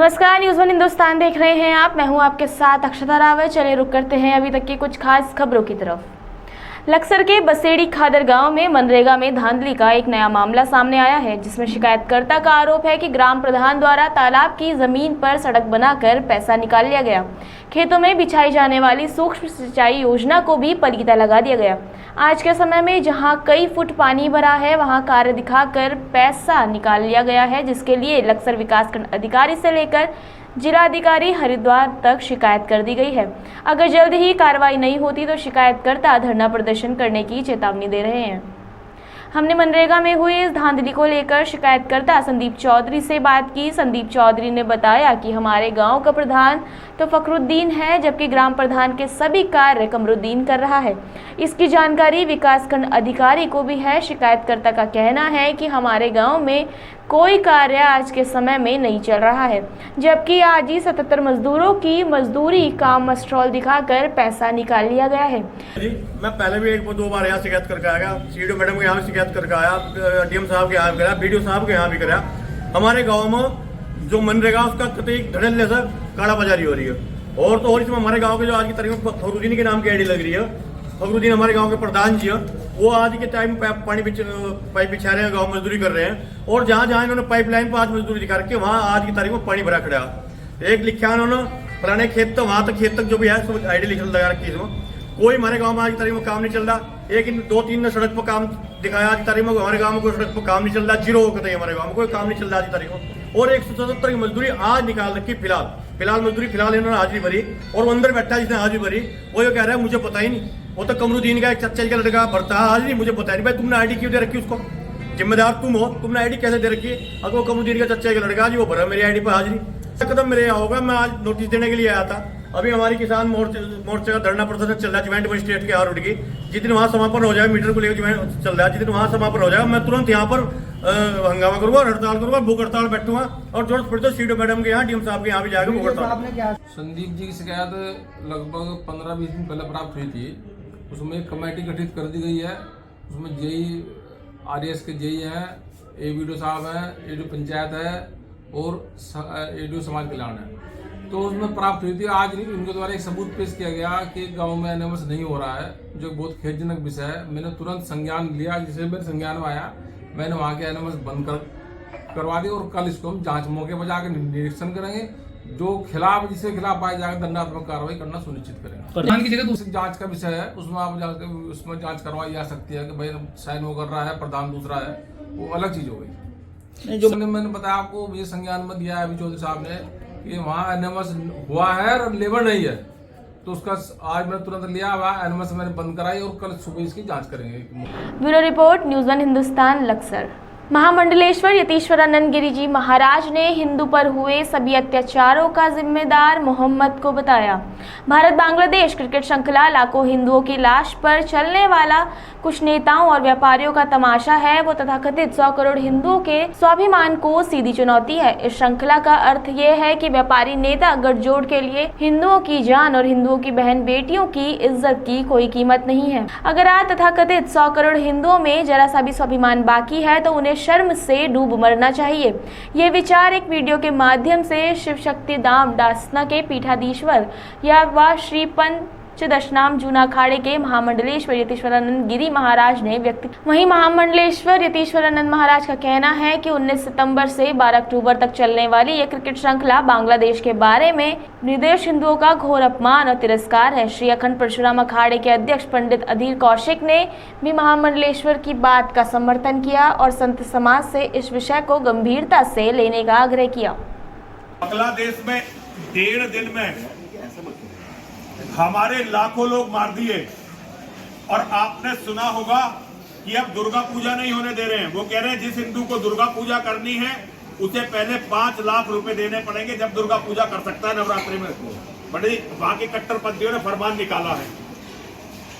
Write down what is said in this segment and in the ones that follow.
नमस्कार, news one Hindustan देख रहे हैं आप। मैं हूं आपके साथ अक्षता रावत। चलिए रुक करते हैं अभी तक की कुछ खास खबरों की तरफ। लक्सर के बसेड़ी खादर गांव में मनरेगा में धांधली का एक नया मामला सामने आया है, जिसमें शिकायतकर्ता का आरोप है कि ग्राम प्रधान द्वारा तालाब की जमीन पर सड़क बनाकर पैसा निकाल लिया गया। खेतों में बिछाई जाने वाली सूक्ष्म सिंचाई योजना को भी पलीता लगा दिया गया। आज के समय में जहां कई फुट पानी भरा है, वहां कार्य दिखाकर पैसा निकाल लिया गया है, जिसके लिए लक्सर विकासखंड अधिकारी से लेकर जिलाधिकारी हरिद्वार तक शिकायत कर दी गई है। अगर जल्द ही कार्रवाई नहीं होती तो शिकायतकर्ता धरना प्रदर्शन करने की चेतावनी दे रहे हैं। हमने मनरेगा में हुई इस धांधली को लेकर शिकायतकर्ता संदीप चौधरी से बात की। संदीप चौधरी ने बताया कि हमारे गांव का प्रधान तो फखरुद्दीन है, जबकि ग्राम प्रधान के सभी कार्य कमरुद्दीन कर रहा है। इसकी जानकारी विकासखंड अधिकारी को भी है। शिकायतकर्ता का कहना है कि हमारे गांव में कोई कार्य आज के समय में नहीं चल रहा है, जबकि आज ही 77 मजदूरों की मजदूरी काम मस्ट्रॉल दिखाकर पैसा निकाल लिया गया है। जी, मैं पहले भी एक दो बार यहाँ शिकायत करके आया, सीडीओ मैडम के यहाँ शिकायत करके आया, डीएम साहब के यहाँ भी कराया, बीडीओ साहब के यहाँ भी कराया। हमारे गाँव में जो मनरेगा उसका कतई धड़ल्ले से काला बाजारी हो रही है। और इसमें हमारे गाँव के जो आज की तारीख में फखरुद्दीन के नाम की आईडी लग रही है। फखरुद्दीन हमारे गांव के प्रधान जी हैं, वो आज के टाइम पानी पाइप बिछा रहे हैं, गांव मजदूरी कर रहे हैं। और जहां जहां इन्होंने पाइपलाइन पर आज मजदूरी दिखा रखी है, वहां आज की तारीख में पानी भरा खड़ा। एक लिखा उन्होंने पुराने खेत तो वहां तक खेत तक जो भी है सब आईडी लिख लगा रखी है। कोई हमारे गाँव में आज की तारीख में काम नहीं चल रहा। एक 2-3 ने सड़क पर काम दिखाया आज की तारीख में, हमारे गाँव में कोई सड़क पर काम नहीं चल रहा। जीरो कतई हमारे गाँव में कोई काम नहीं चल रहा आज की तारीख में। और 177 की मजदूरी आज निकाल रखी फिलहाल मजदूरी फिलहाल इन्होंने हाजिरी भरी। और वो अंदर बैठा जिसने हाजिरी भरी वो ये कह रहा है मुझे पता ही नहीं। वो तो कमरुद्दीन का एक चच्चा का लड़का भरता है हाजिरी, मुझे पता नहीं। भाई तुमने आईडी क्यों दे रखी उसको? जिम्मेदार तुम हो, तुमने आईडी कैसे दे रखी? अगर वो कमरुद्दीन का चच्चा का लड़का जी वो भरा मेरी आईडी पर हाजिरी। कदम मेरे यहाँ होगा। मैं आज नोटिस देने के लिए आया था। अभी हमारी किसान मोर्चे का धरना प्रदर्शन चल रहा है ज्वाइंट मजिस्ट्रेट के रोड की। जिस दिन वहाँ समापन हो जाए, मीटर को लेकर चल रहा है, जिस दिन वहाँ समापन हो जाएगा मैं तुरंत यहाँ पर हंगामा करूंगा, हड़ताल करूंगा, भूख हड़ताल बैठूंगा। और जरूरत पड़े तो सीडीओ मैडम के यहाँ, डीएम साहब के यहाँ भी जाएगा भूख हड़ताल। संदीप जी की शिकायत लगभग 15-20 दिन पहले प्राप्त हुई थी। उसमें एक कमेटी गठित कर दी गई है। उसमें जेई आरएस के जेई हैं, एवीडीओ साहब हैं, एडीओ पंचायत है और एडीओ समाज कल्याण है। तो उसमें प्राप्त हुई थी। आज इनके द्वारा एक सबूत पेश किया गया कि गांव में एनएमएस नहीं हो रहा है, जो बहुत खेदजनक विषय है। मैंने तुरंत संज्ञान लिया। जिसे मेरे संज्ञान में आया मैंने वहाँ के एनएमएस बंद करवा दी। और कल इसको हम जांच मौके पर जाकर निरीक्षण करेंगे। जो जिसके खिलाफ पाया जाएगा दंडात्मक कार्रवाई करना सुनिश्चित करेंगे। प्रधान की जगह दूसरी जांच का विषय है, उसमें आप जाकर उसमें जांच करवाई जा सकती है कि भाई साइन वो कर रहा है, प्रधान दूसरा है, वो अलग चीज हो गई। जो मैंने बताया आपको, ये संज्ञान में दिया है अभी चौधरी साहब ने कि वहाँ एनएमएस हुआ है और लेबर नहीं है। तो उसका आज मैंने तुरंत लिया हुआ एनएमएस मैंने बंद कराई और कल सुबह इसकी जांच करेंगे। Bureau report, news one Hindustan, Laksar. Mahamandaleshwar Yatishwaranand Giri ji Maharaj ने हिंदू पर हुए सभी अत्याचारों का जिम्मेदार मोहम्मद को बताया। भारत बांग्लादेश क्रिकेट श्रृंखला लाखों हिंदुओं की लाश पर चलने वाला कुछ नेताओं और व्यापारियों का तमाशा है। वो तथाकथित 100 करोड़ हिंदुओं के स्वाभिमान को सीधी चुनौती है। इस श्रृंखला का अर्थ ये है कि व्यापारी नेता गठजोड़ के लिए हिंदुओं की जान और हिंदुओं की बहन बेटियों की इज्जत की कोई कीमत नहीं है। अगर आज तथाकथित 100 करोड़ हिंदुओं में जरा सा भी स्वाभिमान बाकी है तो उन्हें शर्म से डूब मरना चाहिए। ये विचार एक वीडियो के माध्यम से शिव शक्ति धाम डासना के पीठाधीश्वर या व श्री पंचदशनाम जूना अखाड़े के महामंडलेश्वर यतीश्वरानंद गिरी महाराज ने व्यक्त। वहीं महामंडलेश्वर यतीश्वरानंद महाराज का कहना है कि 19 सितंबर से 12 अक्टूबर तक चलने वाली यह क्रिकेट श्रृंखला बांग्लादेश के बारे में निर्देश हिंदुओं का घोर अपमान और तिरस्कार है। श्री अखंड परशुराम अखाड़े के अध्यक्ष पंडित अधीर कौशिक ने भी महामंडलेश्वर की बात का समर्थन किया और संत समाज से इस विषय को गंभीरता से लेने का आग्रह किया। बांग्लादेश में 1.5 दिन में हमारे लाखों लोग मार दिए। और आपने सुना होगा कि अब दुर्गा पूजा नहीं होने दे रहे हैं। वो कह रहे हैं जिस हिंदू को दुर्गा पूजा करनी है उसे पहले 5 लाख रुपए देने पड़ेंगे, जब दुर्गा पूजा कर सकता है नवरात्रि में। बड़े वहां के कट्टरपंथियों ने फरमान निकाला है।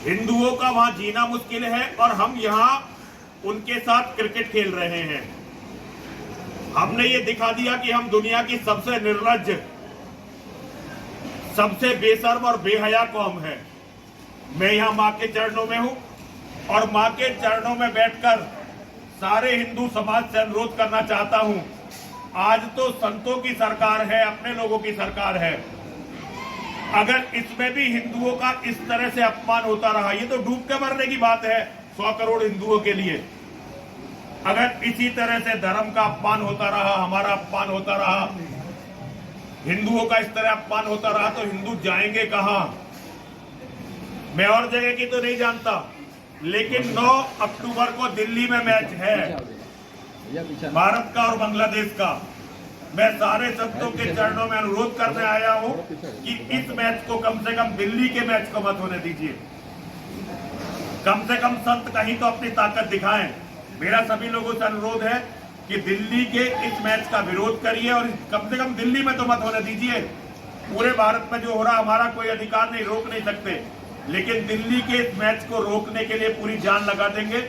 हिंदुओं का वहां जीना मुश्किल है और हम यहाँ उनके साथ क्रिकेट खेल रहे हैं। हमने ये दिखा दिया कि हम दुनिया की सबसे निर्लज्ज, सबसे बेशर्म और बेहया कौम है। मैं यहाँ माँ के चरणों में हूँ और माँ के चरणों में बैठकर सारे हिंदू समाज से अनुरोध करना चाहता हूँ आज तो संतों की सरकार है, अपने लोगों की सरकार है। अगर इसमें भी हिंदुओं का इस तरह से अपमान होता रहा, ये तो डूब के मरने की बात है 100 करोड़ हिंदुओं के लिए। अगर इसी तरह से धर्म का अपमान होता रहा, हमारा अपमान होता रहा, हिंदुओं का इस तरह अपमान होता रहा, तो हिंदू जाएंगे कहां? मैं और जगह की तो नहीं जानता, लेकिन 9 अक्टूबर को दिल्ली में मैच है भारत का और बांग्लादेश का। मैं सारे संतों के चरणों में अनुरोध करने आया हूं कि इस मैच को कम से कम दिल्ली के मैच को मत होने दीजिए। कम से कम संत कहीं तो अपनी ताकत दिखाएं। मेरा सभी लोगों से अनुरोध है कि दिल्ली के इस मैच का विरोध करिए और कम से कम दिल्ली में तो मत होने दीजिए। पूरे भारत में जो हो रहा, हमारा कोई अधिकार नहीं, रोक नहीं सकते, लेकिन दिल्ली के इस मैच को रोकने के लिए पूरी जान लगा देंगे।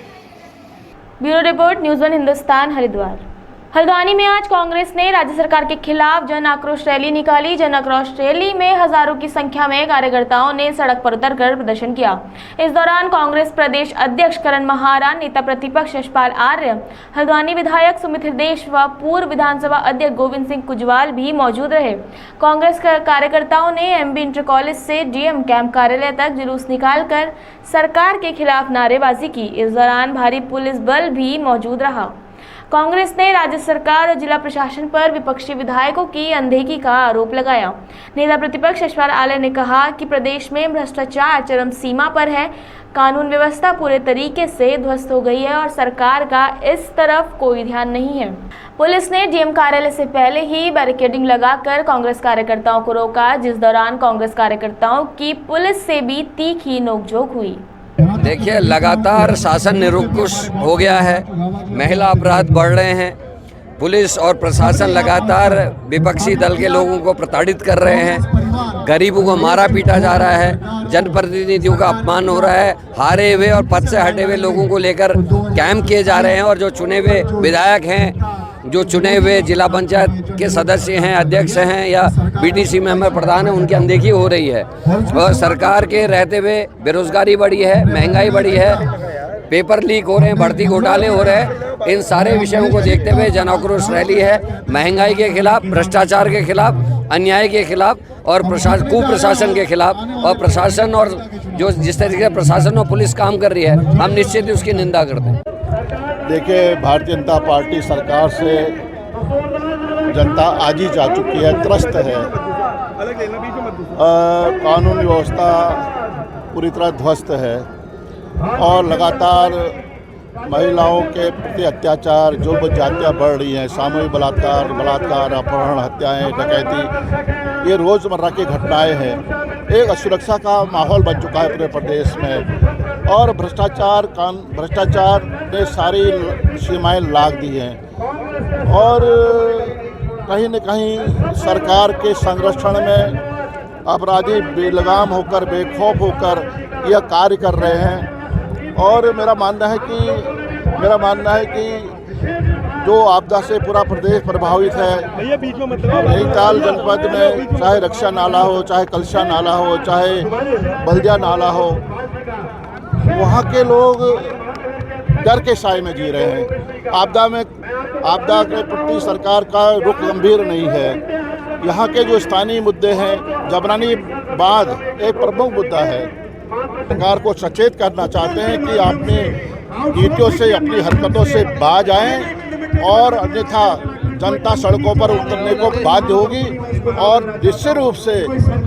Bureau report, news 1 Hindustan, Haridwar. Haldwani में आज कांग्रेस ने राज्य सरकार के खिलाफ जन आक्रोश रैली निकाली। जन आक्रोश रैली में हजारों की संख्या में कार्यकर्ताओं ने सड़क पर उतरकर प्रदर्शन किया। इस दौरान कांग्रेस प्रदेश अध्यक्ष करण महारा, नेता प्रतिपक्ष यशपाल आर्य, हल्द्वानी विधायक सुमित हृदयेश व पूर्व विधानसभा अध्यक्ष गोविंद सिंह कुजवाल भी मौजूद रहे। कांग्रेस कार्यकर्ताओं ने एमबी इंटर कॉलेज से डीएम कैंप कार्यालय तक जुलूस निकालकर सरकार के खिलाफ नारेबाजी की। इस दौरान भारी पुलिस बल भी मौजूद रहा। कांग्रेस ने राज्य सरकार और जिला प्रशासन पर विपक्षी विधायकों की अनदेखी का आरोप लगाया। नेता प्रतिपक्ष यशपाल आर्य ने कहा कि प्रदेश में भ्रष्टाचार चरम सीमा पर है, कानून व्यवस्था पूरे तरीके से ध्वस्त हो गई है और सरकार का इस तरफ कोई ध्यान नहीं है। पुलिस ने डीएम कार्यालय से पहले ही बैरिकेडिंग लगाकर कांग्रेस कार्यकर्ताओं को रोका, जिस दौरान कांग्रेस कार्यकर्ताओं की पुलिस से भी तीखी नोकझोंक हुई। देखिए, लगातार शासन निरंकुश हो गया है, महिला अपराध बढ़ रहे हैं, पुलिस और प्रशासन लगातार विपक्षी दल के लोगों को प्रताड़ित कर रहे हैं, गरीबों को मारा पीटा जा रहा है, जनप्रतिनिधियों का अपमान हो रहा है, हारे हुए और पद से हटे हुए लोगों को लेकर कैंप किए जा रहे हैं और जो चुने हुए विधायक हैं, जो चुने हुए जिला पंचायत के सदस्य हैं, अध्यक्ष हैं या बीटीसी मेंबर प्रधान हैं, उनकी अनदेखी हो रही है। और सरकार के रहते हुए बेरोजगारी बढ़ी है, महंगाई बढ़ी है, पेपर लीक हो रहे हैं, भर्ती घोटाले हो रहे हैं। इन सारे विषयों को देखते हुए जन आक्रोश रैली है महंगाई के खिलाफ, भ्रष्टाचार के खिलाफ, अन्याय के खिलाफ और कुप्रशासन के खिलाफ। और प्रशासन और जो जिस तरीके से प्रशासन और पुलिस काम कर रही है, हम निश्चित ही उसकी निंदा करते हैं। देखिए, भारतीय जनता पार्टी सरकार से जनता आज ही जा चुकी है, त्रस्त है। कानून व्यवस्था पूरी तरह ध्वस्त है और लगातार महिलाओं के प्रति अत्याचार, जो जातियाँ बढ़ रही हैं, सामूहिक बलात्कार, अपहरण, हत्याएं, डकैती, ये रोज़मर्रा की घटनाएं हैं। एक असुरक्षा का माहौल बन चुका है पूरे प्रदेश में और भ्रष्टाचार ने सारी सीमाएं लाग दी हैं और कहीं न कहीं सरकार के संरक्षण में अपराधी बेलगाम होकर, बेखौफ होकर यह कार्य कर रहे हैं। और मेरा मानना है कि जो आपदा से पूरा प्रदेश प्रभावित है, नैनीताल जनपद में चाहे रक्षा नाला हो, चाहे कलशा नाला हो, चाहे बल्दिया नाला हो, वहाँ के लोग डर के साए में जी रहे हैं। आपदा के प्रति सरकार का रुख गंभीर नहीं है। यहाँ के जो स्थानीय मुद्दे हैं, जबरानी बांध एक प्रमुख मुद्दा है। सरकार को सचेत करना चाहते हैं कि आपने नीतियों से, अपनी हरकतों से बाज आएं और अन्यथा जनता सड़कों पर उतरने को बाध्य होगी और निश्चित रूप से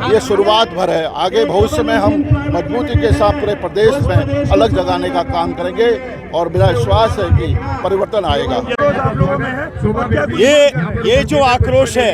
ये शुरुआत भर है। आगे भविष्य में हम मजबूती के साथ पूरे प्रदेश में अलग जगाने का काम करेंगे और मेरा विश्वास है कि परिवर्तन आएगा। ये जो आक्रोश है,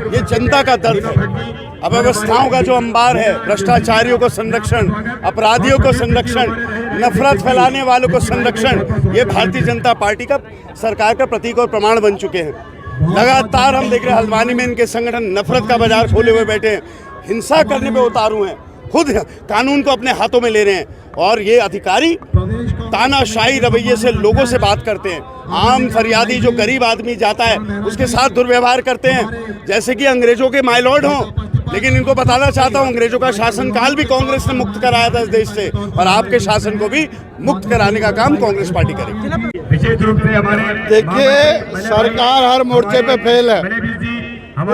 ये जनता का दर्द है। अव्यवस्थाओं का जो अंबार है, भ्रष्टाचारियों को संरक्षण, अपराधियों को संरक्षण, नफरत फैलाने वालों को संरक्षण, ये भारतीय जनता पार्टी का सरकार का प्रतीक और प्रमाण बन चुके हैं। लगातार हम देख रहे हैं हल्द्वानी में इनके संगठन नफरत का बाजार खोले हुए बैठे हैं, हिंसा करने पे उतारू हैं, खुद कानून को अपने हाथों में ले रहे हैं और ये अधिकारी तानाशाही रवैये से लोगों से बात करते हैं। आम फरियादी जो गरीब आदमी जाता है उसके साथ दुर्व्यवहार करते हैं जैसे कि अंग्रेजों के माय लॉर्ड हों। लेकिन इनको बताना चाहता हूँ, अंग्रेजों का शासनकाल भी कांग्रेस ने मुक्त कराया था इस देश से और आपके शासन को भी मुक्त कराने का काम कांग्रेस पार्टी करेगी। विशेष रूप से हमारे देखिए, सरकार हर मोर्चे पे फेल है।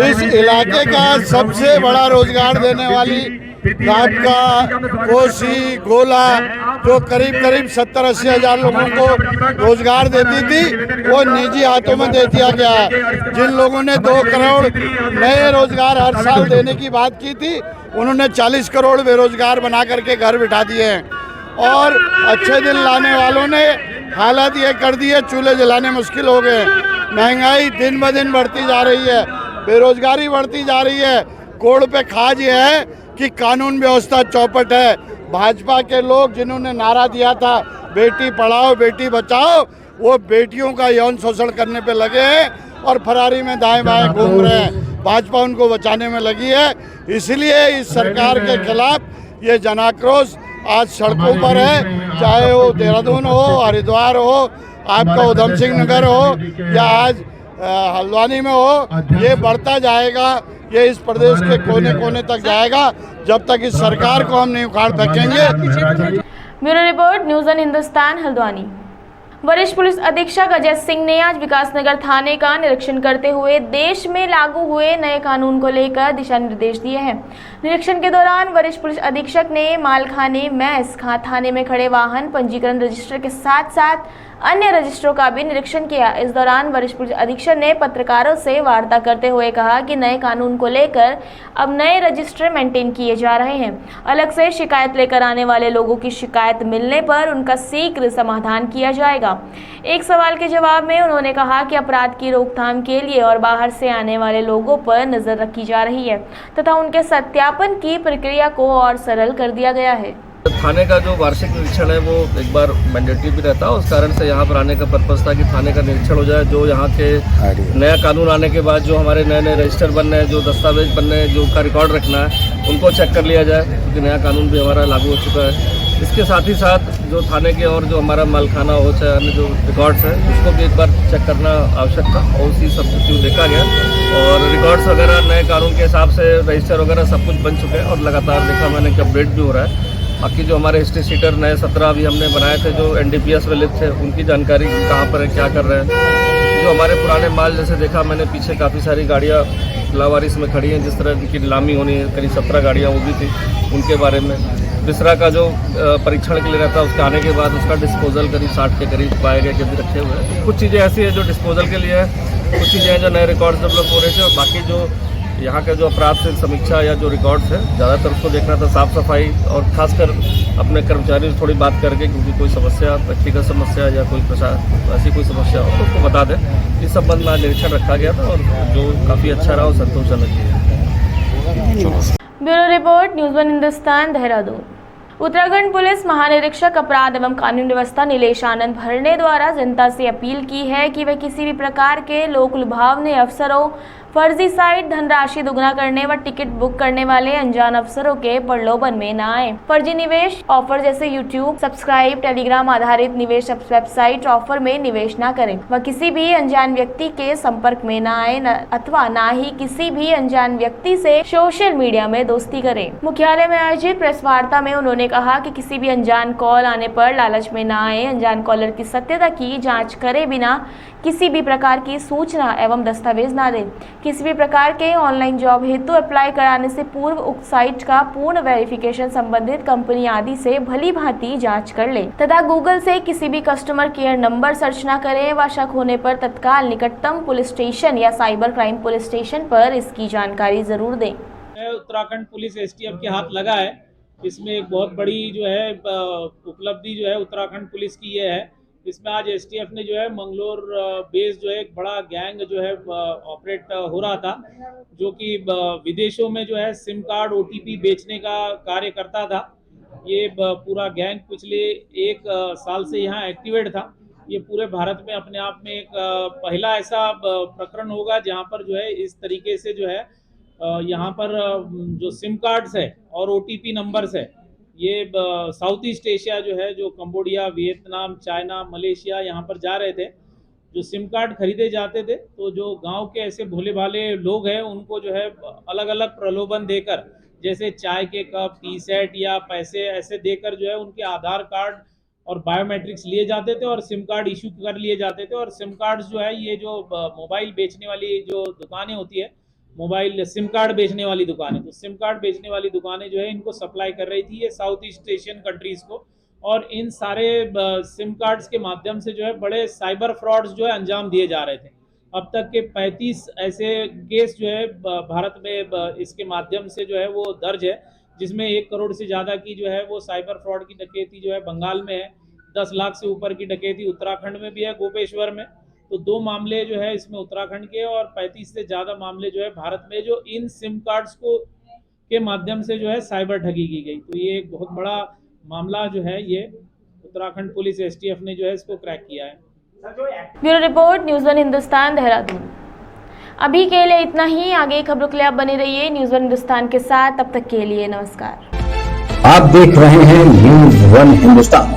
इस इलाके का सबसे बड़ा रोजगार देने वाली दाबका, कोसी, गोला, जो करीब 70-80 हजार लोगों को रोजगार देती थी, वो निजी हाथों में दे दिया गया है। जिन लोगों ने 2 करोड़ नए रोजगार हर साल देने की बात की थी, उन्होंने 40 करोड़ बेरोजगार बना करके घर बिठा दिए हैं। और अच्छे दिन लाने वालों ने हालात ये कर दिए, चूल्हे जलाने मुश्किल हो गए। महंगाई दिन ब दिन बढ़ती जा रही है, बेरोजगारी बढ़ती जा रही है। कोड़ पे खाज ये है कि कानून व्यवस्था चौपट है। भाजपा के लोग जिन्होंने नारा दिया था बेटी पढ़ाओ बेटी बचाओ, वो बेटियों का यौन शोषण करने पे लगे हैं और फरारी में दाएं बाएं घूम रहे हैं। भाजपा उनको बचाने में लगी है, इसलिए इस सरकार के खिलाफ ये जनाक्रोश आज सड़कों पर है। चाहे वो देहरादून हो, हरिद्वार हो, आपका उधम सिंह नगर हो या आज हल्द्वानी में हो, ये बढ़ता जाएगा। ये इस प्रदेश के कोने कोने तक जाएगा जब तक इस सरकार को हम नहीं उखाड़ फेंकेंगे। Bureau report, news one Hindustan, Haldwani. वरिष्ठ पुलिस अधीक्षक अजय सिंह ने आज विकासनगर थाने का निरीक्षण करते हुए देश में लागू हुए नए कानून को लेकर दिशा निर्देश दिए हैं। निरीक्षण के दौरान वरिष्ठ पुलिस अधीक्षक ने मालखाने, मैस, थाने में खड़े वाहन पंजीकरण रजिस्टर के साथ साथ अन्य रजिस्टरों का भी निरीक्षण किया। इस दौरान वरिष्ठ पुलिस अधीक्षक ने पत्रकारों से वार्ता करते हुए कहा कि नए कानून को लेकर अब नए रजिस्टर मेंटेन किए जा रहे हैं। अलग से शिकायत लेकर आने वाले लोगों की शिकायत मिलने पर उनका शीघ्र समाधान किया जाएगा। एक सवाल के जवाब में उन्होंने कहा कि अपराध की रोकथाम के लिए और बाहर से आने वाले लोगों पर नजर रखी जा रही है तथा उनके सत्यापन की प्रक्रिया को और सरल कर दिया गया है। थाने का जो वार्षिक निरीक्षण है वो एक बार मैंडेटरी भी रहता है, उस कारण से यहाँ पर आने का पर्पज़ था कि थाने का निरीक्षण हो जाए। जो यहाँ के नया कानून आने के बाद जो हमारे नए नए रजिस्टर बन रहे हैं, जो दस्तावेज बन रहे हैं, जो उनका रिकॉर्ड रखना है, उनको चेक कर लिया जाए, क्योंकि नया कानून भी हमारा लागू हो चुका है। इसके साथ ही साथ जो थाने के और जो हमारा मालखाना हो चाहे अन्य जो रिकॉर्ड्स हैं, उसको भी एक बार चेक करना आवश्यक था और उसी सब कुछ देखा गया। और रिकॉर्ड्स वगैरह नए कानून के हिसाब से रजिस्टर वगैरह सब कुछ बन चुके हैं और लगातार देखा मैंने कि अपडेट भी हो रहा है। बाकी जो हमारे हिस्ट्री सीटर नए 17 अभी हमने बनाए थे, जो NDPS में लिप्त थे, उनकी जानकारी कहाँ पर है, क्या कर रहे हैं। जो हमारे पुराने माल जैसे देखा मैंने पीछे काफ़ी सारी गाड़ियाँ लावारिस में खड़ी हैं, जिस तरह की नीलामी होनी है, करीब 17 गाड़ियाँ वो भी थी, उनके बारे में। बिसरा का जो परीक्षण के लिए रहता है, उसका आने के बाद उसका डिस्पोजल करीब 60 के करीब पाए गए कि अभी रखे हुए हैं। कुछ चीज़ें ऐसी हैं जो डिस्पोजल के लिए है, कुछ चीज़ें हैं जो नए रिकॉर्ड्स डेवलप हो रहे थे, और बाकी जो यहाँ के जो अपराध से समीक्षा या जो रिकॉर्ड्स है, ज़्यादातर उसको देखना था साफ़ सफाई और खासकर अपने कर्मचारियों से थोड़ी बात करके, क्योंकि कोई समस्या, व्यक्तिगत समस्या या कोई ऐसी कोई समस्या हो तो उसको बता दें। इस संबंध में निरीक्षण रखा गया था और जो काफ़ी अच्छा रहा और संतोषजनक है। Bureau report, news one Hindustan, Dehradun. Uttarakhand police महानिरीक्षक अपराध एवं कानून व्यवस्था नीलेश आनंद भरने द्वारा जनता से अपील की है कि वे किसी भी प्रकार के लोक लुभावने अफसरों, फर्जी साइट, धनराशि दुगना करने व टिकट बुक करने वाले अनजान अफसरों के प्रलोभन में न आए। फर्जी निवेश ऑफर जैसे यूट्यूब सब्सक्राइब, टेलीग्राम आधारित निवेश वेबसाइट ऑफर में निवेश न करें व किसी भी अनजान व्यक्ति के संपर्क में न आए अथवा न ही किसी भी अनजान व्यक्ति से सोशल मीडिया में दोस्ती करें। मुख्यालय में आयोजित प्रेस वार्ता में उन्होंने कहा कि किसी भी अनजान कॉल आने पर लालच में न आए, अनजान कॉलर की सत्यता की जाँच करे बिना किसी भी प्रकार की सूचना एवं दस्तावेज न दें। किसी भी प्रकार के ऑनलाइन जॉब हेतु अप्लाई कराने से पूर्व उक्त साइट का पूर्ण वेरिफिकेशन संबंधित कंपनी आदि से भली भांति जांच कर ले तथा गूगल से किसी भी कस्टमर केयर नंबर सर्च न करें व शक होने पर तत्काल निकटतम पुलिस स्टेशन या साइबर क्राइम पुलिस स्टेशन पर इसकी जानकारी जरूर दें। उत्तराखंड पुलिस STF के हाथ लगा है। इसमें एक बहुत बड़ी जो है उपलब्धि जो है उत्तराखंड पुलिस की ये है। इसमें आज STF ने जो है मंगलोर बेस जो है एक बड़ा गैंग जो है ऑपरेट हो रहा था, जो कि विदेशों में जो है सिम कार्ड OTP बेचने का कार्य करता था। ये पूरा गैंग पिछले 1 साल से यहाँ एक्टिवेट था। ये पूरे भारत में अपने आप में एक पहला ऐसा प्रकरण होगा जहाँ पर जो है इस तरीके से जो है यहाँ पर जो सिम कार्ड्स है और OTP नंबर्स है, ये साउथ ईस्ट एशिया जो है, जो कंबोडिया, वियतनाम, चाइना, मलेशिया यहाँ पर जा रहे थे, जो सिम कार्ड खरीदे जाते थे, तो जो गांव के ऐसे भोले भाले लोग हैं उनको जो है अलग अलग प्रलोभन देकर, जैसे चाय के कप, टी शर्ट या पैसे ऐसे देकर जो है उनके आधार कार्ड और बायोमेट्रिक्स लिए जाते थे और सिम कार्ड इशू कर लिए जाते थे। और सिम कार्ड्स जो है ये जो मोबाइल बेचने वाली जो दुकानें होती है, मोबाइल सिम कार्ड बेचने वाली दुकानें, तो सिम कार्ड बेचने वाली दुकानें जो है इनको सप्लाई कर रही थी ये साउथ ईस्ट एशियन कंट्रीज़ को। और इन सारे सिम कार्ड्स के माध्यम से जो है बड़े साइबर फ्रॉड्स जो है अंजाम दिए जा रहे थे। अब तक के 35 ऐसे केस जो है भारत में इसके माध्यम से जो है वो दर्ज है, जिसमें 1 करोड़ से ज़्यादा की जो है वो साइबर फ्रॉड की डकैती जो है बंगाल में है, 10 लाख से ऊपर की डकैती उत्तराखंड में भी है, गोपेश्वर में। तो 2 मामले जो है इसमें उत्तराखंड के और 35 से ज़्यादा मामले जो है भारत में, जो इन सिम कार्ड्स को के माध्यम से जो है साइबर ठगी की गई। तो ये एक बहुत बड़ा मामला जो है ये उत्तराखंड पुलिस STF ने जो है इसको क्रैक किया है। Bureau report, news 1 Hindustan, Dehradun. अभी के लिए इतना ही। आगे खबरों के लिए आप बने रहिए न्यूज़ 1 हिंदुस्तान के साथ। तब तक के लिए नमस्कार। आप देख रहे हैं न्यूज़ 1 हिंदुस्तान।